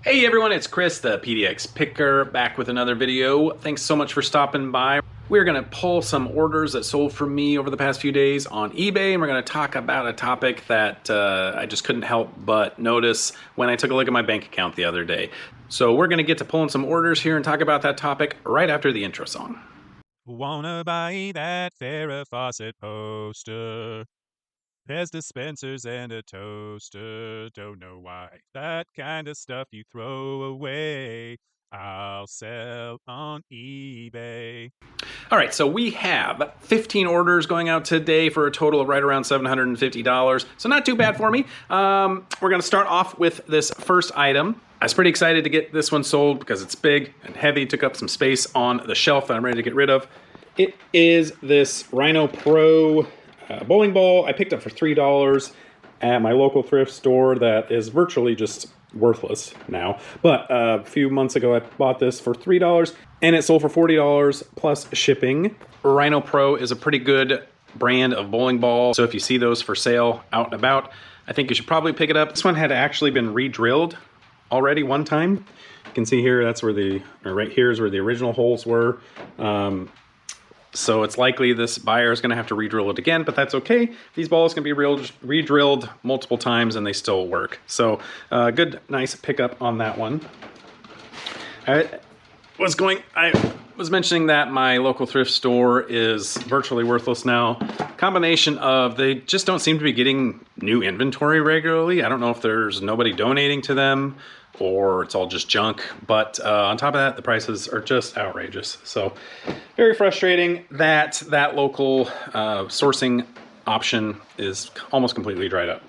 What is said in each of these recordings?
Hey everyone, it's Chris, the PDX Picker, back with another video. Thanks so much for stopping by. We're gonna pull some orders that sold for me over the past few days on eBay, and we're gonna talk about a topic that I just couldn't help but notice when I took a look at my bank account the other day. So we're gonna get to pulling some orders here and talk about that topic right after the intro song. Wanna buy that Farrah Fawcett poster? There's dispensers and a toaster. Don't know why. That kind of stuff you throw away. I'll sell on eBay. All right, so we have 15 orders going out today for a total of right around $750. So not too bad for me. We're gonna start off with this first item. I was pretty excited to get this one sold because it's big and heavy, took up some space on the shelf that I'm ready to get rid of. It is this Rhino Pro bowling ball I picked up for $3 at my local thrift store that is virtually just worthless now. But a few months ago I bought this for $3 and it sold for $40 plus shipping. Rhino Pro is a pretty good brand of bowling ball, so if you see those for sale out and about, I think you should probably pick it up. This one had actually been re-drilled already one time. You can see here, that's where right here is where the original holes were. So it's likely this buyer is going to have to re-drill it again, but that's okay. These balls can be re-drilled multiple times and they still work. So good, nice pickup on that one. I was mentioning that my local thrift store is virtually worthless now. Combination of they just don't seem to be getting new inventory regularly. I don't know if there's nobody donating to them or it's all just junk. But on top of that, the prices are just outrageous. So very frustrating that that local sourcing option is almost completely dried up.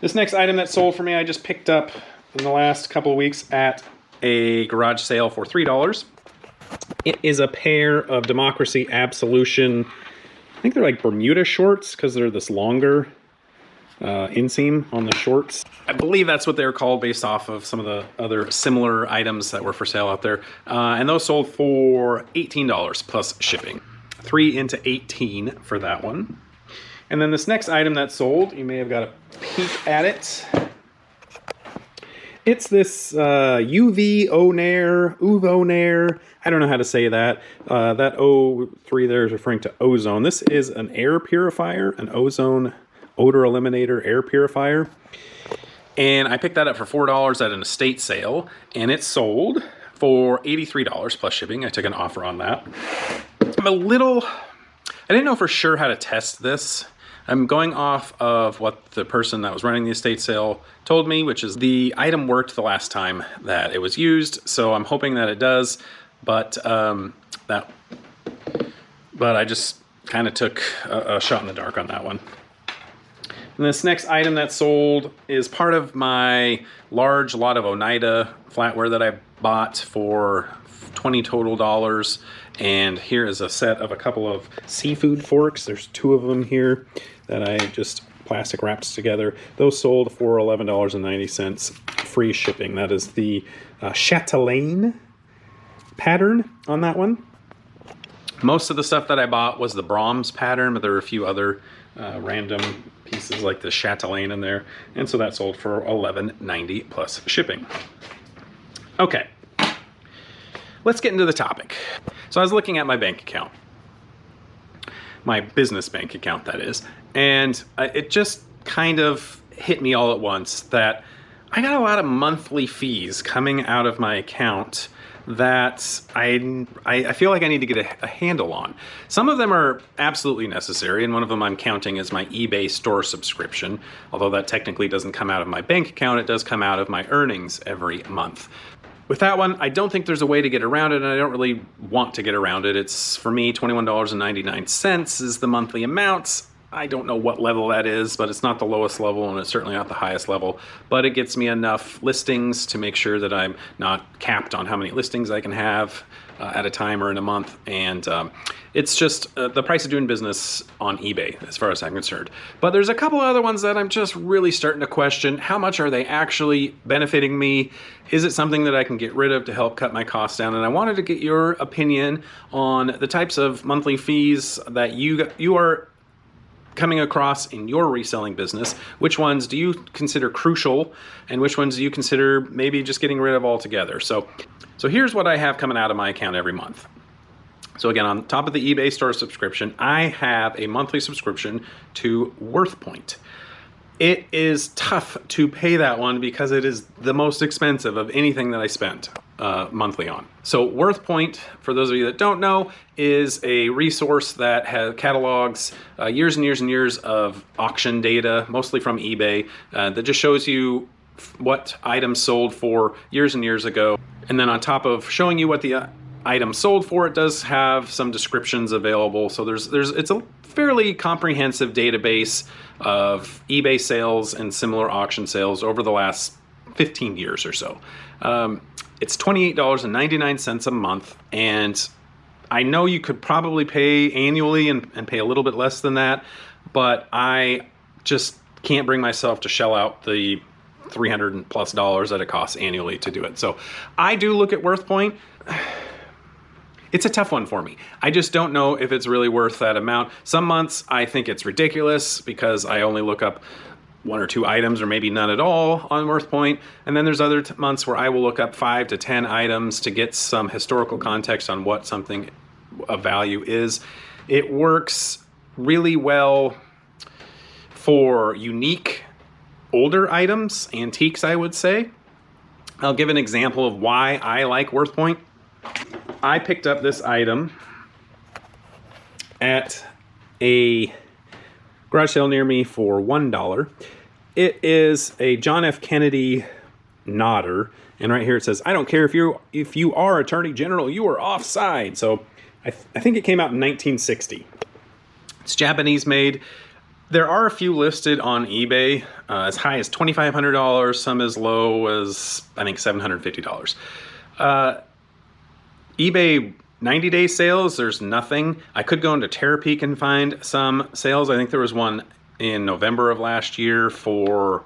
This next item that sold for me, I just picked up in the last couple of weeks at a garage sale for $3. It is a pair of Democracy Absolution, I think they're like Bermuda shorts because they're this longer inseam on the shorts. I believe that's what they're called based off of some of the other similar items that were for sale out there. And those sold for $18 plus shipping. 3 into 18 for that one. And then this next item that sold, you may have got a peek at it. It's this UV Onair. I don't know how to say that. That O3 there is referring to ozone. This is an air purifier, an ozone odor eliminator air purifier. And I picked that up for $4 at an estate sale, and it sold for $83 plus shipping. I took an offer on that. I didn't know for sure how to test this. I'm going off of what the person that was running the estate sale told me, which is the item worked the last time that it was used. So I'm hoping that it does, but I just kind of took a shot in the dark on that one. And this next item that sold is part of my large lot of Oneida flatware that I bought for $20 total. And here is a set of a couple of seafood forks. There's 2 of them here that I just plastic wrapped together. Those sold for $11.90 free shipping. That is the chatelaine pattern on that one. Most of the stuff that I bought was the Brahms pattern, but there were a few other random pieces like the chatelaine in there. And so that sold for $11.90 plus shipping. Okay, let's get into the topic. So I was looking at my bank account, my business bank account that is, and it just kind of hit me all at once that I got a lot of monthly fees coming out of my account that I feel like I need to get a handle on. Some of them are absolutely necessary, and one of them I'm counting as my eBay store subscription. Although that technically doesn't come out of my bank account, it does come out of my earnings every month. With that one, I don't think there's a way to get around it, and I don't really want to get around it. It's, for me, $21.99 is the monthly amount. I don't know what level that is, but it's not the lowest level, and it's certainly not the highest level. But it gets me enough listings to make sure that I'm not capped on how many listings I can have at a time or in a month. And it's just the price of doing business on eBay, as far as I'm concerned. But there's a couple other ones that I'm just really starting to question. How much are they actually benefiting me? Is it something that I can get rid of to help cut my costs down? And I wanted to get your opinion on the types of monthly fees that you are coming across in your reselling business? Which ones do you consider crucial, and which ones do you consider maybe just getting rid of altogether? So here's what I have coming out of my account every month. So again, on top of the eBay store subscription, I have a monthly subscription to WorthPoint. It is tough to pay that one because it is the most expensive of anything that I spent monthly on. So WorthPoint, for those of you that don't know, is a resource that catalogs years and years and years of auction data, mostly from eBay, that just shows you what items sold for years and years ago. And then on top of showing you what the item sold for, it does have some descriptions available. So it's a fairly comprehensive database of eBay sales and similar auction sales over the last 15 years or so. It's $28.99 a month, and I know you could probably pay annually and pay a little bit less than that, but I just can't bring myself to shell out the $300+ that it costs annually to do it. So I do look at WorthPoint. It's a tough one for me. I just don't know if it's really worth that amount. Some months I think it's ridiculous because I only look up 1 or 2 items or maybe none at all on WorthPoint. And then there's other months where I will look up 5 to 10 items to get some historical context on what something of value is. It works really well for unique older items, antiques, I would say. I'll give an example of why I like WorthPoint. I picked up this item at a garage sale near me for $1. It is a John F. Kennedy nodder, and right here it says, "I don't care if you are Attorney General, you are offside." So I think it came out in 1960. It's Japanese made. There are a few listed on eBay as high as $2,500, some as low as I think $750. eBay 90-day sales, there's nothing. I could go into Terapeak and find some sales. I think there was one in November of last year for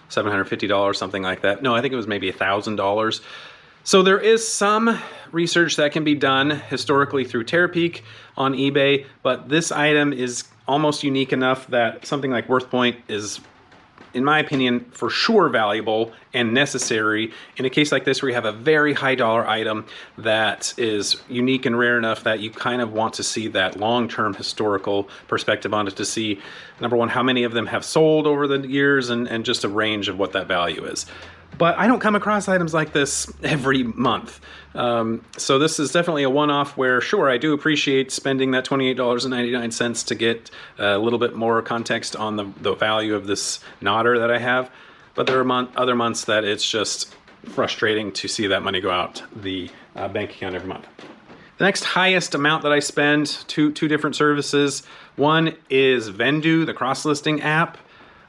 $750, something like that. No, I think it was maybe $1,000. So there is some research that can be done historically through Terapeak on eBay, but this item is almost unique enough that something like WorthPoint is, in my opinion, for sure valuable and necessary in a case like this where you have a very high dollar item that is unique and rare enough that you kind of want to see that long-term historical perspective on it to see, number one, how many of them have sold over the years and just a range of what that value is. But I don't come across items like this every month. So this is definitely a one-off where, sure, I do appreciate spending that $28.99 to get a little bit more context on the value of this nodder that I have. But there are other months that it's just frustrating to see that money go out the bank account every month. The next highest amount that I spend, two different services. One is Vendoo, the cross-listing app.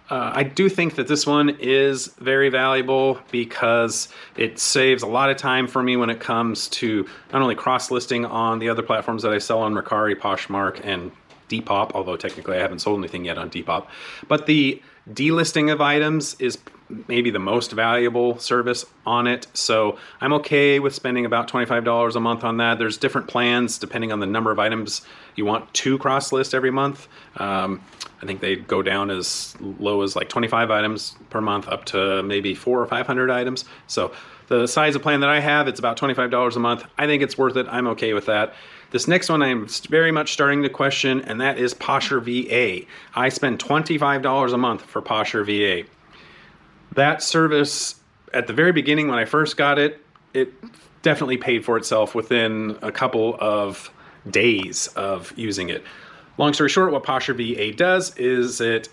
I do think that this one is very valuable because it saves a lot of time for me when it comes to not only cross-listing on the other platforms that I sell on Mercari, Poshmark, and Depop, although technically I haven't sold anything yet on Depop, but the delisting of items is maybe the most valuable service on it. So I'm okay with spending about $25 a month on that. There's different plans depending on the number of items you want to cross-list every month. I think they go down as low as like 25 items per month up to maybe 400 or 500 items. So the size of plan that I have, it's about $25 a month. I think it's worth it. I'm okay with that. This next one I'm very much starting to question, and that is Posher VA. I spend $25 a month for Posher VA. That service, at the very beginning when I first got it, it definitely paid for itself within a couple of days of using it. Long story short, what Posher VA does is it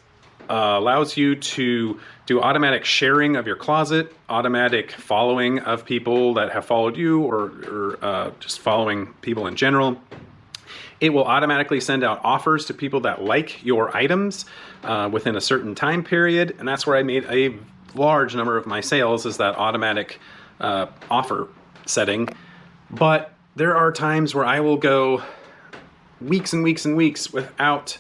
allows you to do automatic sharing of your closet, automatic following of people that have followed you, or just following people in general. It will automatically send out offers to people that like your items within a certain time period, and that's where I made a large number of my sales, is that automatic offer setting. But there are times where I will go weeks and weeks and weeks without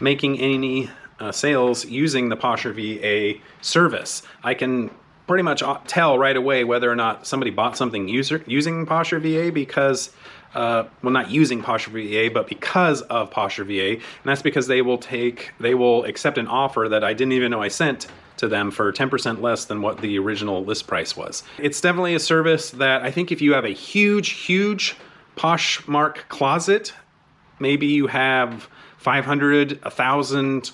making any sales using the Posher VA service. I can pretty much tell right away whether or not somebody bought something using Posture VA because, well, not using Posture VA, but because of Posture VA. And that's because they will accept an offer that I didn't even know I sent to them for 10% less than what the original list price was. It's definitely a service that I think if you have a huge Poshmark closet, maybe you have 500, 1,000,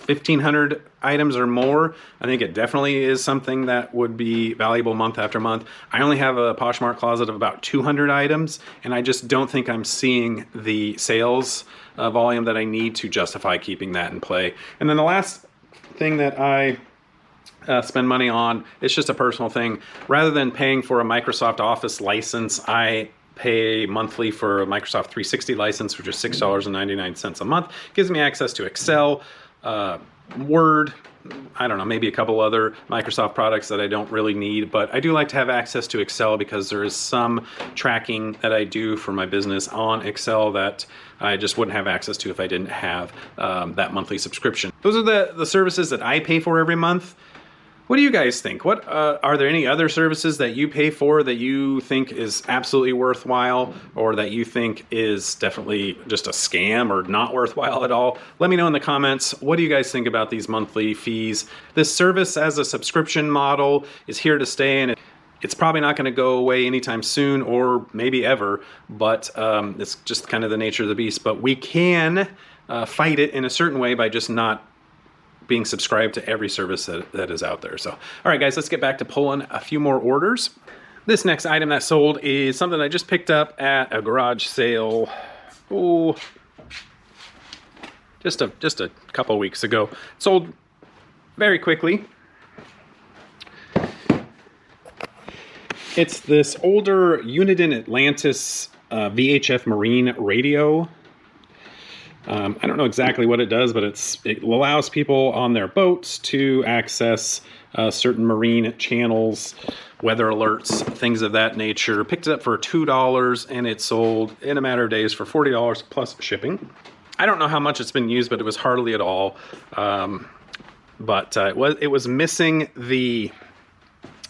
1,500 items or more, I think it definitely is something that would be valuable month after month. I only have a Poshmark closet of about 200 items, and I just don't think I'm seeing the sales volume that I need to justify keeping that in play. And then the last thing that I spend money on, it's just a personal thing. Rather than paying for a Microsoft Office license, I pay monthly for a Microsoft 360 license, which is $6.99 a month. It gives me access to Excel, Word, I don't know, maybe a couple other Microsoft products that I don't really need, but I do like to have access to Excel because there is some tracking that I do for my business on Excel that I just wouldn't have access to if I didn't have that monthly subscription. Those are the services that I pay for every month. What do you guys think? What are there any other services that you pay for that you think is absolutely worthwhile, or that you think is definitely just a scam or not worthwhile at all? Let me know in the comments. What do you guys think about these monthly fees? This service as a subscription model is here to stay, and it's probably not going to go away anytime soon, or maybe ever, but it's just kind of the nature of the beast. But we can fight it in a certain way by just not being subscribed to every service that is out there. So, all right, guys, let's get back to pulling a few more orders. This next item that sold is something I just picked up at a garage sale. Oh, just a couple weeks ago. It sold very quickly. It's this older Uniden Atlantis VHF Marine radio. I don't know exactly what it does, but it allows people on their boats to access certain marine channels, weather alerts, things of that nature. Picked it up for $2, and it sold in a matter of days for $40 plus shipping. I don't know how much it's been used, but it was hardly at all. But it was missing the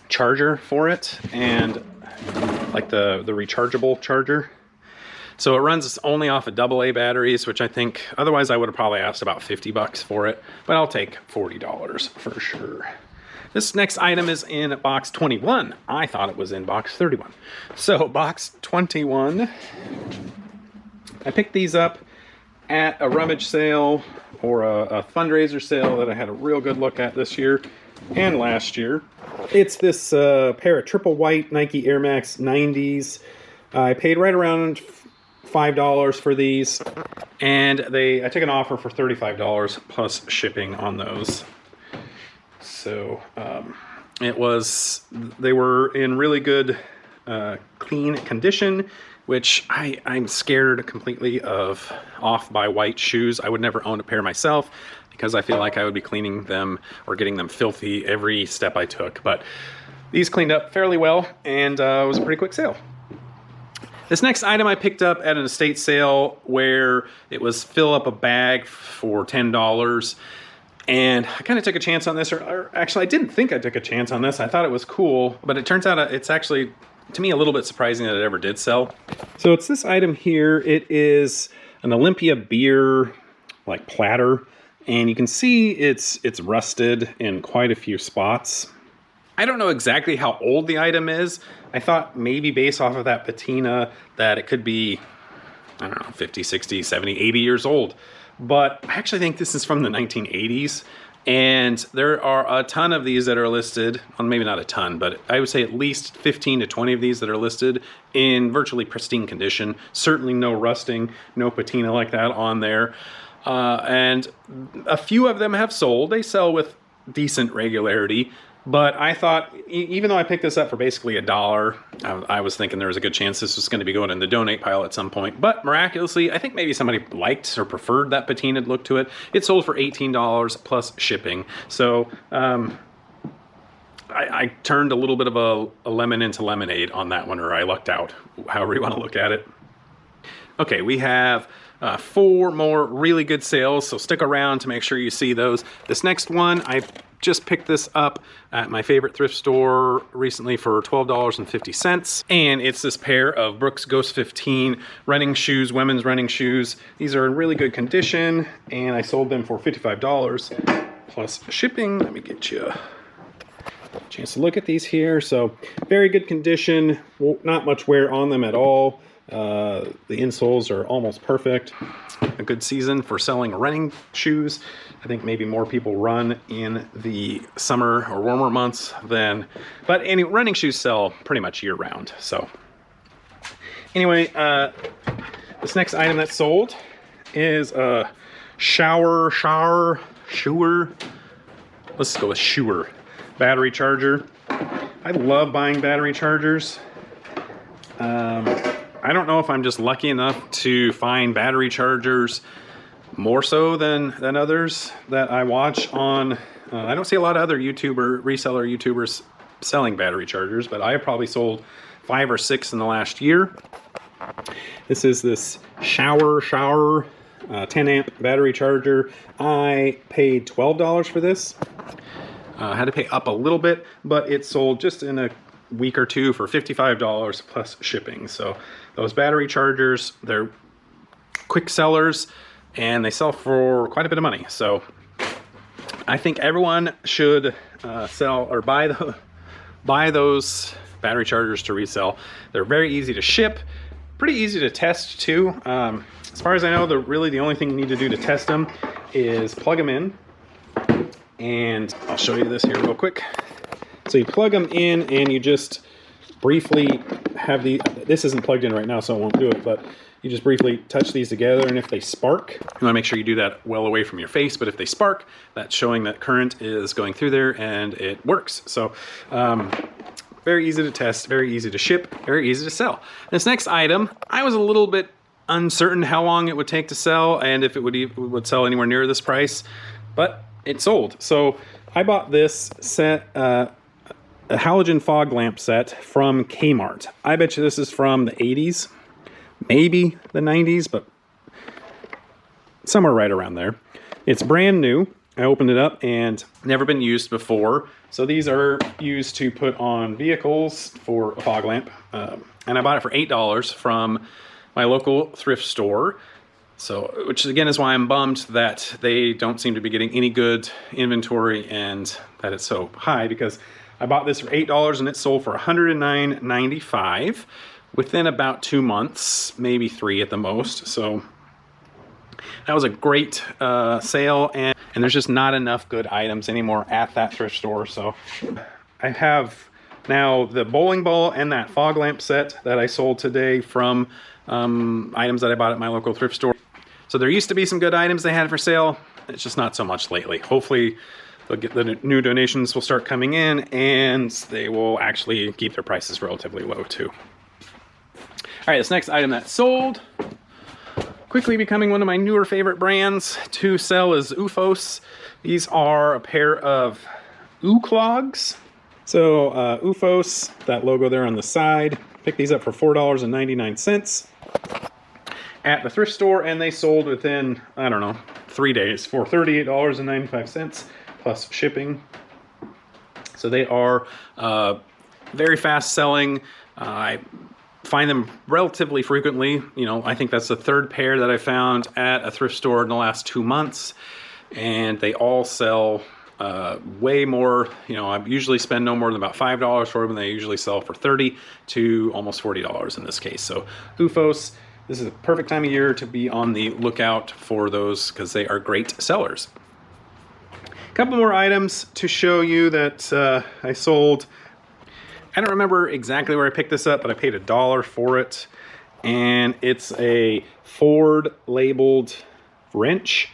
charger for it, and like the rechargeable charger. So it runs only off of AA batteries, which I think, otherwise I would have probably asked about $50 for it, but I'll take $40 for sure. This next item is in box 21. I thought it was in box 31. So box 21, I picked these up at a rummage sale or a fundraiser sale that I had a real good look at this year and last year. It's this pair of triple white Nike Air Max 90s. I paid right around $5 for these, and I took an offer for $35 plus shipping on those. So they were in really good clean condition, which I'm scared completely of off by white shoes. I would never own a pair myself because I feel like I would be cleaning them or getting them filthy every step I took. But these cleaned up fairly well, and it was a pretty quick sale. This next item I picked up at an estate sale where it was fill up a bag for $10. And I kind of took a chance on this, or actually I didn't think I took a chance on this. I thought it was cool, but it turns out it's actually, to me, a little bit surprising that it ever did sell. So it's this item here. It is an Olympia beer like platter, and you can see it's rusted in quite a few spots. I don't know exactly how old the item is. I thought maybe based off of that patina that it could be, I don't know, 50, 60, 70, 80 years old. But I actually think this is from the 1980s. And there are a ton of these that are listed, well, maybe not a ton, but I would say at least 15 to 20 of these that are listed in virtually pristine condition. Certainly no rusting, no patina like that on there. And a few of them have sold. They sell with decent regularity. But I thought, even though I picked this up for basically $1, I was thinking there was a good chance this was going to be going in the donate pile at some point. But miraculously, I think maybe somebody liked or preferred that patinaed look to it. It sold for $18 plus shipping. So I turned a little bit of a lemon into lemonade on that one, or I lucked out, however you want to look at it. Okay, we have 4 more really good sales, so stick around to make sure you see those. This next one I just picked this up at my favorite thrift store recently for $12.50. And it's this pair of Brooks Ghost 15 running shoes, women's running shoes. These are in really good condition, and I sold them for $55 plus shipping. Let me get you a chance to look at these here. So very good condition, not much wear on them at all. The insoles are almost perfect. A good season for selling running shoes. I think maybe more people run in the summer or warmer months than, but any running shoes sell pretty much year round. So anyway, this next item that's sold is a Shure. Let's go with Shure battery charger. I love buying battery chargers. I don't know if I'm just lucky enough to find battery chargers more so than others that I watch on. I don't see a lot of other reseller YouTubers selling battery chargers, but I have probably sold 5 or 6 in the last year. This is this Shure 10 amp battery charger. I paid $12 for this. I had to pay up a little bit, but it sold just in a week or two for $55 plus shipping. So those battery chargers, they're quick sellers and they sell for quite a bit of money. So I think everyone should sell or buy those battery chargers to resell. They're very easy to ship, pretty easy to test too. As far as I know, really the only thing you need to do to test them is plug them in. And I'll show you this here real quick. So you plug them in and you just briefly have this isn't plugged in right now, so I won't do it, but you just briefly touch these together, and if they spark, you want to make sure you do that well away from your face, but if they spark, that's showing that current is going through there and it works. So very easy to test, very easy to ship, very easy to sell. This next item, I was a little bit uncertain how long it would take to sell and if it would sell anywhere near this price, but it sold. So I bought this set, a halogen fog lamp set from Kmart. I bet you this is from the 80s, maybe the 90s, but somewhere right around there. It's brand new. I opened it up and never been used before. So these are used to put on vehicles for a fog lamp. And I bought it for $8 from my local thrift store. So, which again is why I'm bummed that they don't seem to be getting any good inventory and that it's so high, because I bought this for $8 and it sold for $109.95 within about 2 months, maybe 3 at the most. So that was a great sale, and there's just not enough good items anymore at that thrift store. So I have now the bowling ball and that fog lamp set that I sold today from items that I bought at my local thrift store. So there used to be some good items they had for sale. It's just not so much lately. Hopefully the new donations will start coming in and they will actually keep their prices relatively low too. All right, this next item that sold, quickly becoming one of my newer favorite brands to sell, is OOFOS. These are a pair of OOClogs. So OOFOS, that logo there on the side, picked these up for $4.99 at the thrift store, and they sold within, I don't know, 3 days for $38.95 plus shipping. So they are very fast selling. I find them relatively frequently. You know, I think that's the 3rd pair that I found at a thrift store in the last 2 months, and they all sell way more. You know, I usually spend no more than about $5 for them. They usually sell for $30 to almost $40 in this case. So OOFOS, this is a perfect time of year to be on the lookout for those because they are great sellers. A couple more items to show you that I sold. I don't remember exactly where I picked this up, but I paid $1 for it. And it's a Ford labeled wrench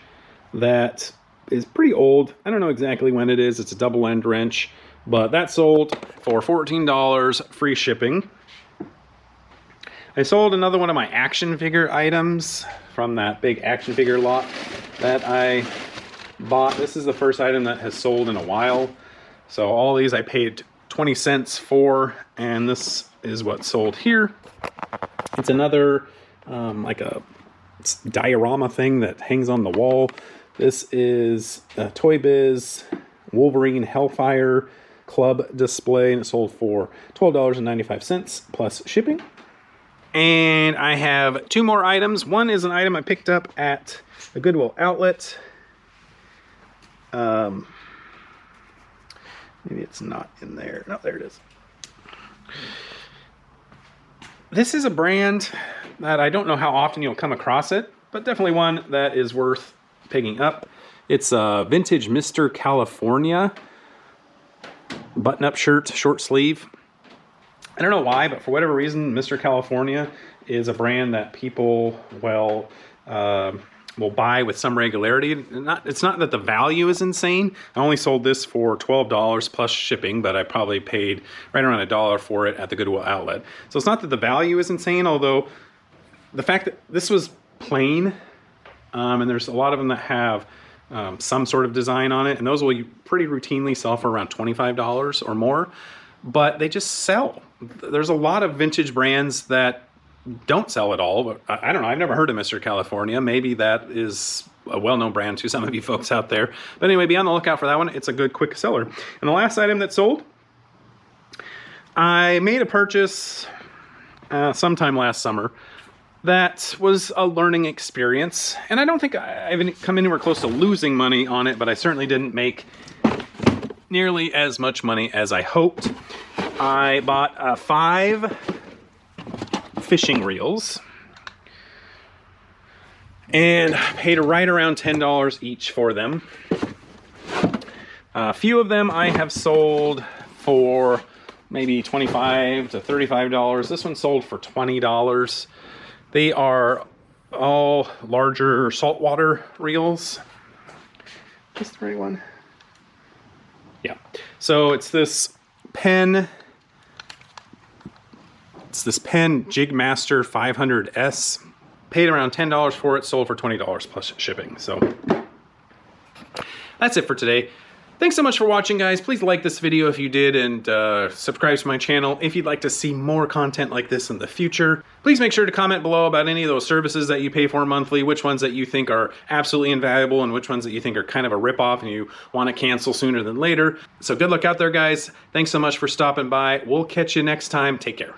that is pretty old. I don't know exactly when it is. It's a double end wrench, but that sold for $14, free shipping. I sold another one of my action figure items from that big action figure lot that I bought. This is the first item that has sold in a while. So all these I paid 20 cents for, and this is what sold here. It's another like a diorama thing that hangs on the wall. This is Toy Biz Wolverine Hellfire Club display, and it sold for $12.95 plus shipping. And I have two more items. One is an item I picked up at a Goodwill outlet. Maybe it's not in there. No, there it is. This is a brand that I don't know how often you'll come across it, but definitely one that is worth picking up. It's a vintage Mr. California button-up shirt, short sleeve. I don't know why, but for whatever reason, Mr. California is a brand that people will buy with some regularity. It's not that the value is insane. I only sold this for $12 plus shipping, but I probably paid right around $1 for it at the Goodwill outlet. So it's not that the value is insane, although the fact that this was plain, and there's a lot of them that have some sort of design on it, and those will pretty routinely sell for around $25 or more, but they just sell. There's a lot of vintage brands that don't sell at all, but I don't know. I've never heard of Mr. California. Maybe that is a well-known brand to some of you folks out there. But anyway, be on the lookout for that one. It's a good, quick seller. And the last item that sold, I made a purchase sometime last summer that was a learning experience. And I don't think I haven't come anywhere close to losing money on it, but I certainly didn't make nearly as much money as I hoped. I bought 5 fishing reels and paid right around $10 each for them. A few of them I have sold for maybe $25 to $35. This one sold for $20. They are all larger saltwater reels. Is this the right one? Yeah. So it's this Penn. It's this Penn Jigmaster 500S. Paid around $10 for it, sold for $20 plus shipping. So that's it for today. Thanks so much for watching, guys. Please like this video if you did, and subscribe to my channel if you'd like to see more content like this in the future. Please make sure to comment below about any of those services that you pay for monthly, which ones that you think are absolutely invaluable and which ones that you think are kind of a ripoff and you want to cancel sooner than later. So good luck out there, guys. Thanks so much for stopping by. We'll catch you next time. Take care.